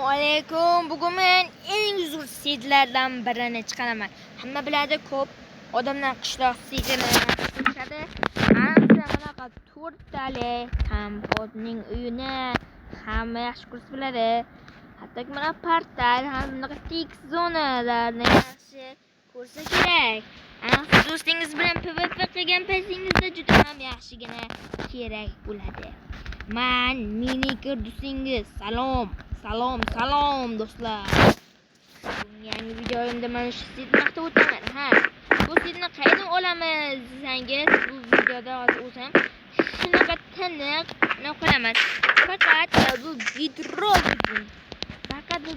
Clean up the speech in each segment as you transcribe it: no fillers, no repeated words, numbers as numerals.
Assalomu alaykum. Bugun men eng zo'r seedlardan birini chiqaraman. Hamma biladi, ko'p odamlar qishloq seedini qilishadi. Ancha bunaqa 4 tali kompotning uyini hamma yaxshi ko'rsa biladi. Hatto mana portal ham bunaqa tik zonalarni yaxshi ko'rsa kerak. Do'stingiz bilan PvP qilgan paytingizda juda ham yaxshigina kerak bo'ladi. Men minikir do'stingiz. Salom do'stlar. Yangi videomda mana shu seedni maqtab o'taman. Bu seedni qayerdan olamiz desangiz, bu videoda hozir o'zim shunaqa tiniq qilaman. Faqat bu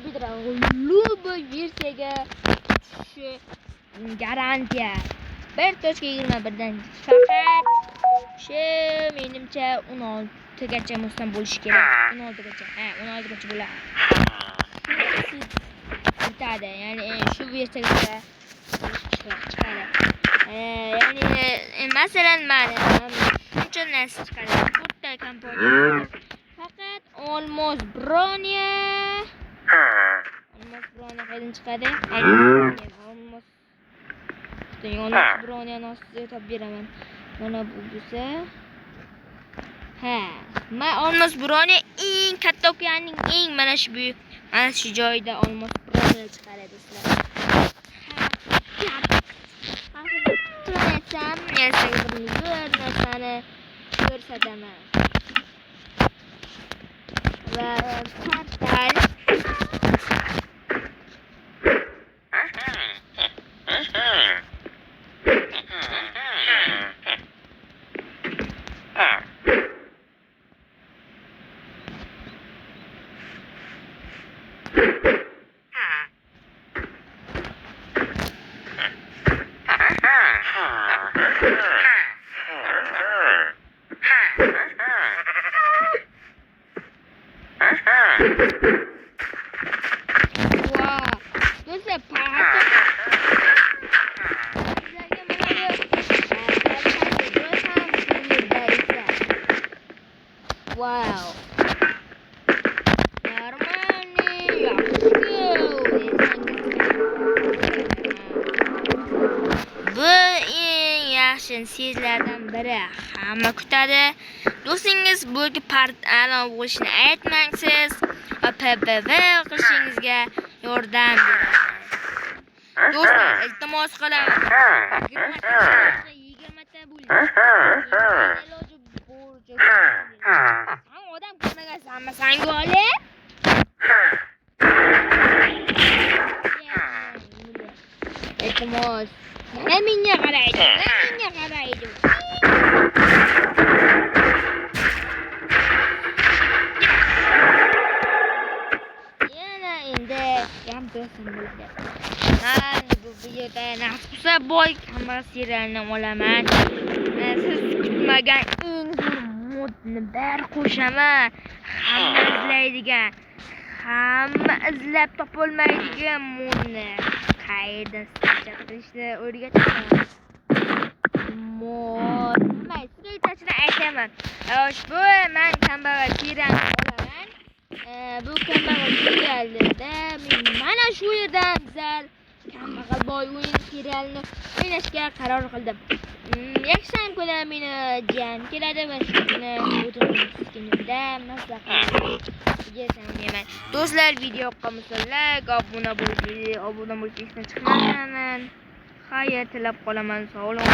vidro любой versiyaga tushishi garantiya. 1.21 dan faqat menimcha 16 gacha mustam bo'lishi kerak. 16 gacha. 16 gacha bo'ladi. Bitadi. Ya'ni shu versiyaga chiqadi. Ya'ni masalan mana shuncha narsa chiqadi. 4 ta kompaniya. Faqat Almost Bronya qayerdan chiqadi? Almost Bronyani ostiga topib beraman. Mana bu bo'lsa men Almost Bronya eng katta okeanning eng mana shu joyda Almost Bronya chiqadi do'stlar. Tursam, yerga bir narsani ko'rsataman. Va portal Wow. Нормальный Bu eng yaxshi seedlardan biri. Hamma kutadi. Do'stingiz bu portal bo'lishini aytmang siz va PvP qilishingizga yordam beradi. Do'stlar, iltimos qilaman. 20 ta bo'ling. Odam ko'rmagansan, senga olib. Iltimos. Mana menga qaraydi. Yana endi gamto'sin bo'ladi. Men bu videoda naqsa boy kamera serialini olaman. Siz kutmagan eng modni bir qo'shaman. Hamma izlaydigan, hamma izlab topolmaydigan modni qayerdan qilishni o'rgataman. Mod sizga aytaman. Ushbu men kambag'al serialni olaman. Bu kambag'al serialda men mana shu yerdan zal kambag'al boy o'yin serialini o'ynashga qaror qildim. Yakshanba kuni meni jiyam keladi va shuni o'tirishimda maslahat beraman. Do'stlar, video yoqqansa like, obuna bo'lishni chiqmasin. Xayr tilab qolaman. Sog' bo'ling.